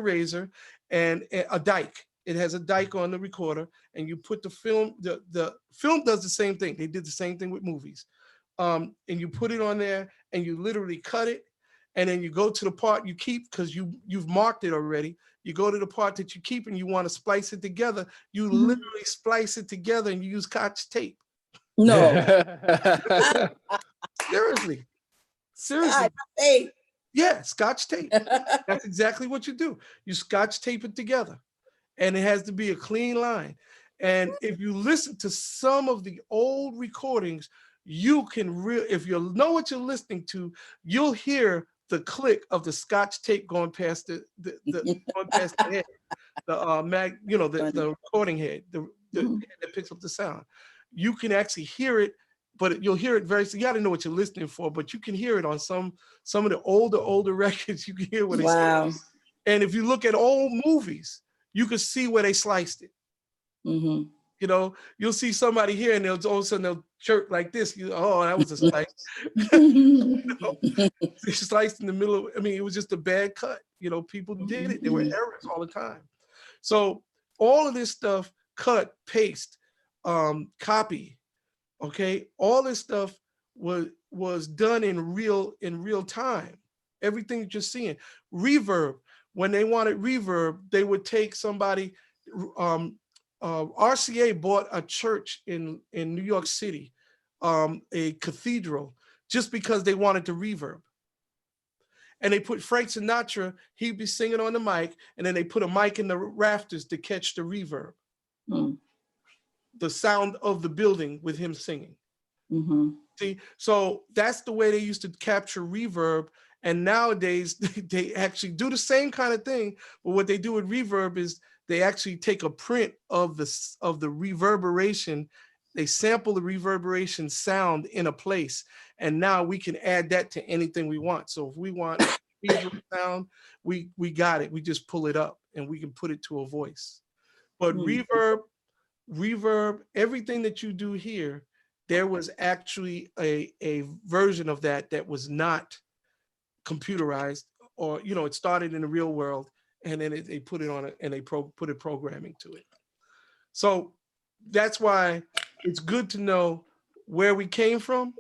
razor, and a dike. It has a dike on the recorder, and you put the film. The film does the same thing. They did the same thing with movies, and you put it on there, and you literally cut it, and then you go to the part you keep because you've marked it already. You go to the part that you keep and you want to splice it together. You literally splice it together and you use Scotch tape. No. Seriously. Yeah, Scotch tape. That's exactly what you do. You Scotch tape it together, and it has to be a clean line. And if you listen to some of the old recordings, you can if you know what you're listening to, you'll hear the click of the Scotch tape going past the going past the head, the recording head, the head that picks up the sound. You can actually hear it, but you'll hear it so you got to know what you're listening for, but you can hear it on some of the older records. You can hear what they say. And if you look at old movies, you can see where they sliced it. You'll see somebody here and all of a sudden they'll chirp like this. Oh, that was a slice. They sliced in the middle of, it was just a bad cut. People did it. There were errors all the time. So all of this stuff, cut, paste, copy, okay, all this stuff was done in real time. Everything that you're seeing. Reverb, when they wanted reverb, they would take somebody, RCA bought a church in New York City, a cathedral, just because they wanted the reverb. And they put Frank Sinatra, he'd be singing on the mic, and then they put a mic in the rafters to catch the reverb, the sound of the building with him singing. See, so that's the way they used to capture reverb. And nowadays they actually do the same kind of thing, but what they do with reverb is they actually take a print of the reverberation. They sample the reverberation sound in a place, and now we can add that to anything we want. So if we want reverb sound, we got it. We just pull it up and we can put it to a voice. But reverb, everything that you do here, there was actually a version of that was not computerized, or it started in the real world, and then they put it on it, and they put programming to it. So that's why it's good to know where we came from.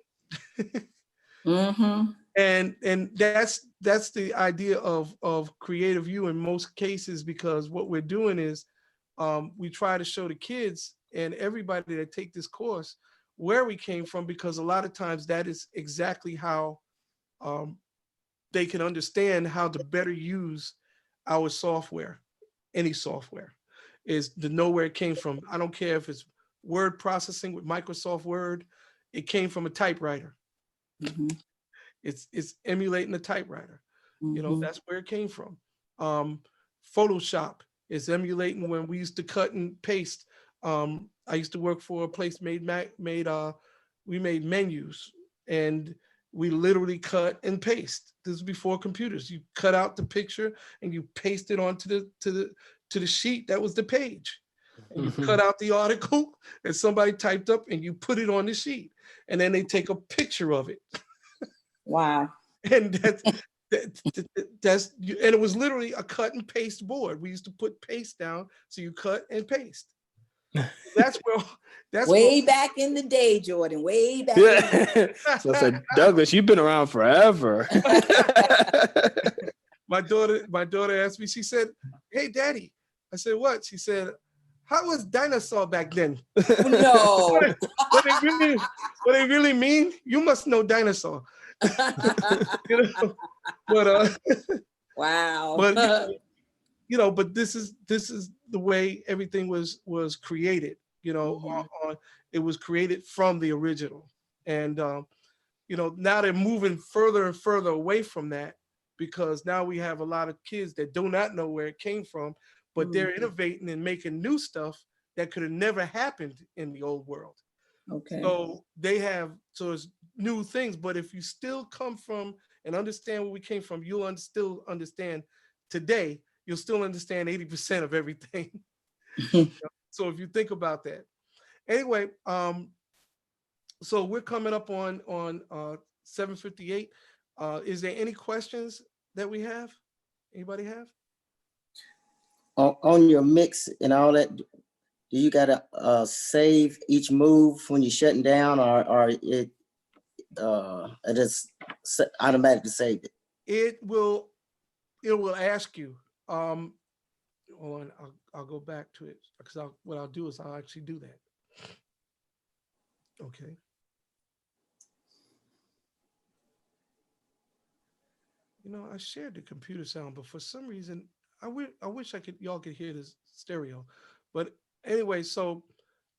And that's the idea of Creative U in most cases, because what we're doing is we try to show the kids and everybody that take this course where we came from, because a lot of times that is exactly how they can understand how to better use our software. Any software is to know where it came from. I don't care if it's word processing with Microsoft Word, it came from a typewriter. It's emulating a typewriter. That's where it came from. Photoshop is emulating when we used to cut and paste. I used to work for a place we made menus, and we literally cut and paste. This is before computers. You cut out the picture and you paste it onto the sheet that was the page. And you cut out the article that somebody typed up and you put it on the sheet. And then they take a picture of it. Wow. And that's and it was literally a cut and paste board. We used to put paste down, so you cut and paste. That's way back in the day, Jordan. Way back. So I said, Douglas, you've been around forever. My daughter asked me, she said, "Hey, Daddy." I said, "What?" She said, "How was dinosaur back then?" No. what they really mean, you must know dinosaur. But wow. But this is the way everything was created. It was created from the original, and now they're moving further and further away from that, because now we have a lot of kids that do not know where it came from, but they're innovating and making new stuff that could have never happened in the old world. Okay. So it's new things, but if you still come from and understand where we came from, you'll still understand today. You'll still understand 80% of everything. So if you think about that. Anyway, so we're coming up on 7:58. Is there any questions that we have? Anybody have? On your mix and all that, do you gotta save each move when you're shutting down, or it just automatically saved it? It will ask you. Hold on, I'll go back to it, because what I'll do is I'll actually do that. Okay. I shared the computer sound, but for some reason, I wish y'all could hear this stereo. But anyway, so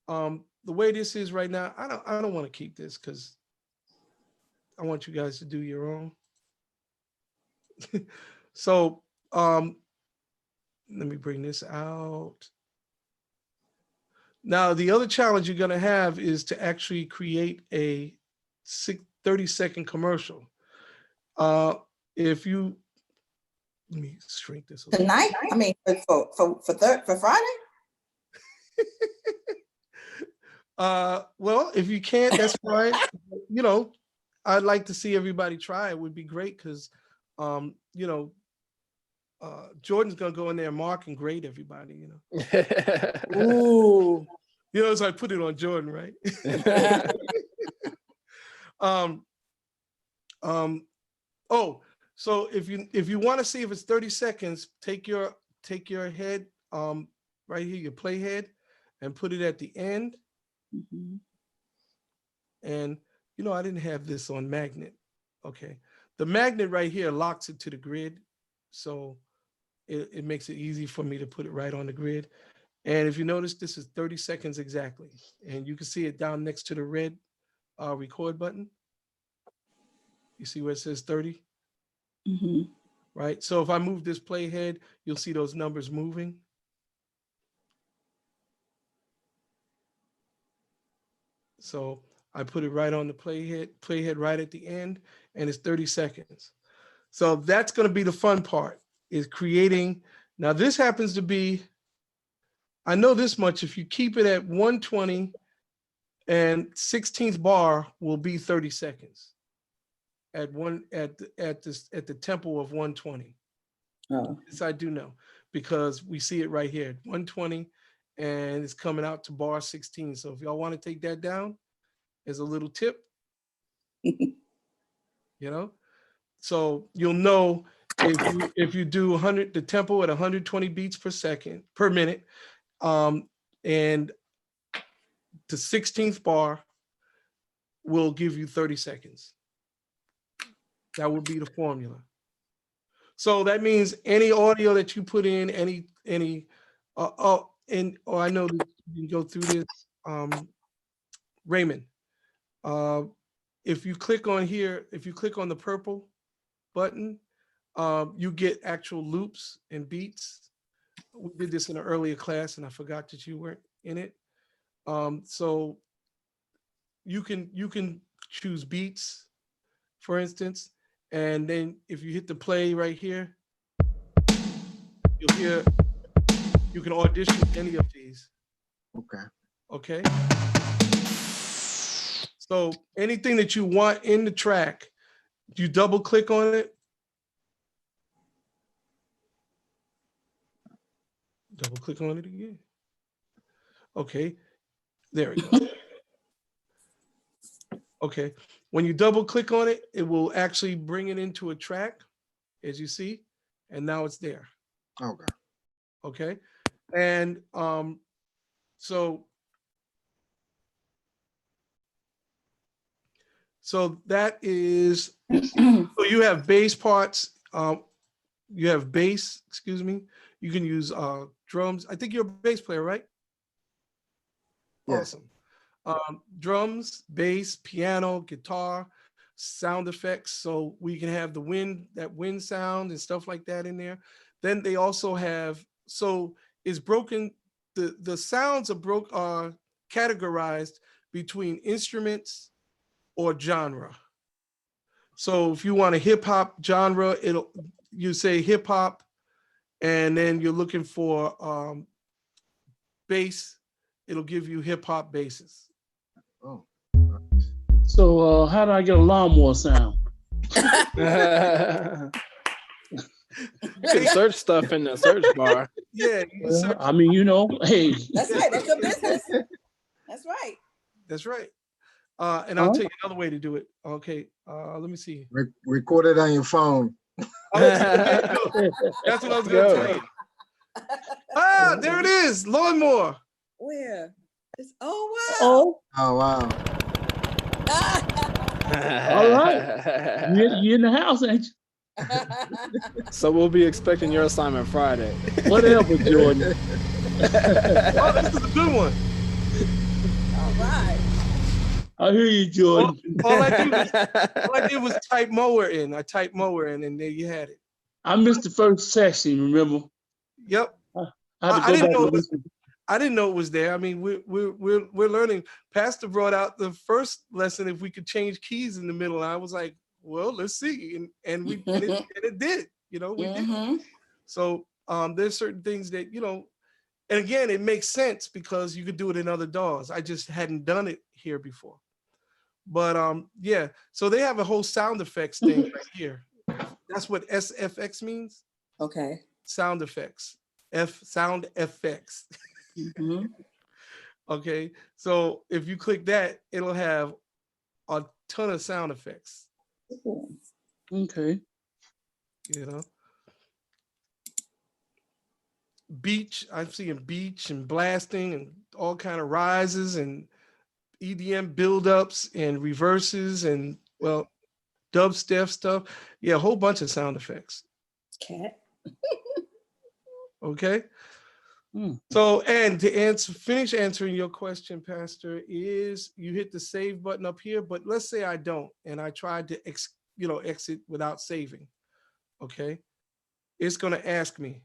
the way this is right now, I don't want to keep this, because I want you guys to do your own. So let me bring this out. Now, the other challenge you're going to have is to actually create a 30-second commercial. Let me shrink this. Tonight? I mean, for Friday? Well, if you can't, that's fine. I'd like to see everybody try. It would be great, because Jordan's gonna go in there and mark and grade everybody. Ooh. So I put it on Jordan, right? So if you want to see if it's 30 seconds, take your head right here, your playhead, and put it at the end. Mhm. And you know, I didn't have this on magnet. Okay. The magnet right here locks it to the grid. So it makes it easy for me to put it right on the grid. And if you notice, this is 30 seconds exactly. And you can see it down next to the red record button. You see where it says 30, Mhm. right? So if I move this playhead, you'll see those numbers moving. So I put it right on the playhead right at the end, and it's 30 seconds. So that's going to be the fun part, is creating. Now this happens to be, I know this much, if you keep it at 120 and 16th bar will be 30 seconds at the tempo of 120. Oh. This I do know, because we see it right here, 120, and it's coming out to bar 16. So if y'all want to take that down as a little tip, you know, so you'll know if you do 100, the tempo at 120 beats per minute, and the 16th bar will give you 30 seconds. That would be the formula. So that means any audio that you put in, I know that you can go through this, Raymond. If you click on here, if you click on the purple button, you get actual loops and beats. We did this in an earlier class, and I forgot that you weren't in it. So you can choose beats, for instance, and then if you hit the play right here, you'll hear, you can audition any of these. Okay. Okay. So anything that you want in the track, you double click on it. Double click on it again. Okay, there we go. Okay, when you double click on it, it will actually bring it into a track, as you see, and now it's there. Okay. Okay, and so that is, so you have bass parts, you have bass, excuse me, you can use drums. I think you're a bass player, right? Yes. Awesome. Drums, bass, piano, guitar, sound effects. So we can have the wind, that wind sound and stuff like that in there. Then they also have, so it's broken, the sounds are categorized between instruments or genre. So if you want a hip hop genre, you say hip hop, and then you're looking for bass, it'll give you hip hop basses. Oh. So how do I get a lawnmower sound? You can search stuff in the search bar. Yeah, you can Well, search. I mean, you know, hey. That's right. That's your business. That's right. That's right. And I'll tell you another way to do it. Okay, let me see. Record it on your phone. That's what I was gonna tell you. Ah, there it is, lawnmower. Where? Oh wow. Oh, Oh, wow. all right. You in the house, ain't you? So we'll be expecting your assignment Friday. Whatever, Jordan. Oh, this is a good one. All right. I hear you, Jordan. All I did was type mower in. I typed mower in, and there you had it. I missed the first section, remember? Yep. I had to I go didn't back know and listen. I didn't know it was there. I mean, we're learning. Pastor brought out the first lesson if we could change keys in the middle. And I was like, well, let's see, and it did. You know, we did. Mhm. So there's certain things that, and again, it makes sense because you could do it in other DAWs. I just hadn't done it here before. But yeah, so they have a whole sound effects thing right here. That's what SFX means. Okay. Sound effects. Sound effects. Mhm. Okay, so if you click that, it'll have a ton of sound effects. Okay. You know. beach. I'm seeing beach and blasting and all kind of rises and EDM buildups and reverses and, well, dubstep stuff. Yeah, a whole bunch of sound effects. Cat. Okay. Hmm. So, and to finish answering your question, Pastor, is you hit the save button up here, but let's say I don't, and I tried to exit without saving. Okay. It's going to ask me,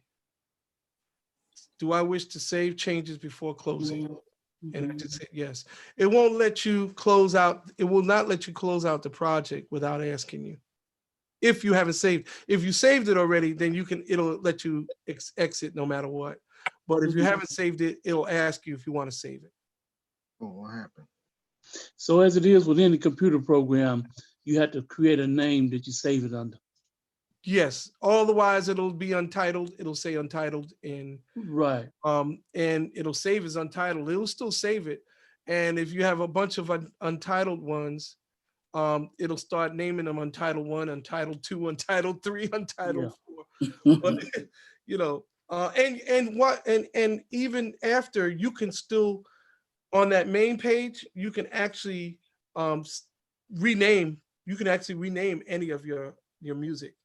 do I wish to save changes before closing? And I just hit yes. It won't let you close out. It will not let you close out the project without asking you. If you haven't saved, if you saved it already, then it'll let you exit no matter what. But if you haven't saved it, it'll ask you if you want to save it. Oh, what happened? So as it is with any computer program, you have to create a name that you save it under. Yes. Otherwise, it'll be untitled. It'll say untitled, and Right. and it'll save as untitled. It'll still save it. And if you have a bunch of untitled ones, it'll start naming them Untitled 1, Untitled 2, Untitled 3, Untitled 4. But and even after, you can still, on that main page, you can actually rename. You can actually rename any of your music.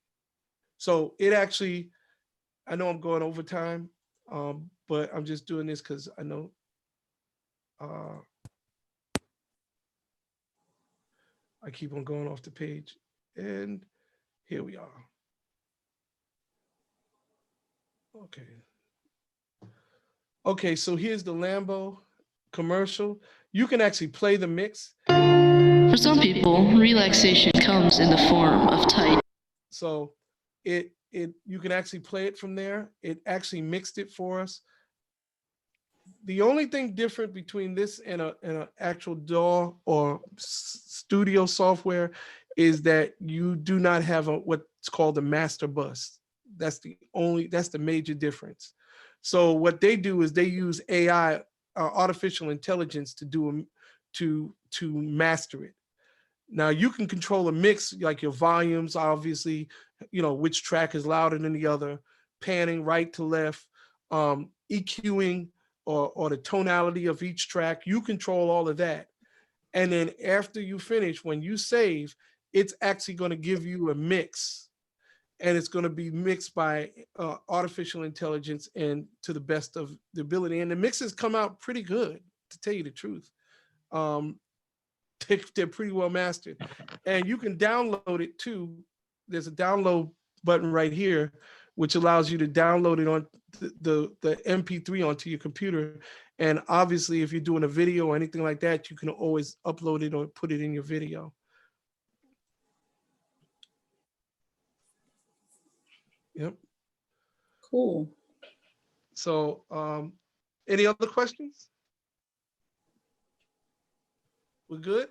So it actually, I know I'm going over time, but I'm just doing this because I know. I keep on going off the page, and here we are. Okay. Okay, so here's the Lambo commercial. You can actually play the mix. For some people, relaxation comes in the form of tight. So you can actually play it from there. It actually mixed it for us. The only thing different between this and an actual DAW or studio software is that you do not have what's called a master bus. That's the major difference. So what they do is they use AI, artificial intelligence, to master it. Now you can control a mix, like your volumes, obviously, which track is louder than the other, panning right to left, EQing or the tonality of each track. You control all of that. And then after you finish, when you save, it's actually going to give you a mix, and it's going to be mixed by artificial intelligence and to the best of the ability. And the mixes come out pretty good, to tell you the truth. They're pretty well mastered, and you can download it too. There's a download button right here, which allows you to download it on the MP3 onto your computer. And obviously, if you're doing a video or anything like that, you can always upload it or put it in your video. Yep. Cool. So, any other questions? We're good?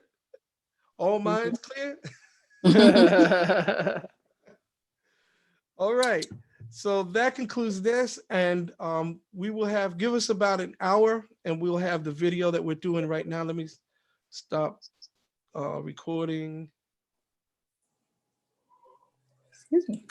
All minds clear? All right. So that concludes this, and we will give us about an hour, and we'll have the video that we're doing right now. Let me stop recording. Excuse me.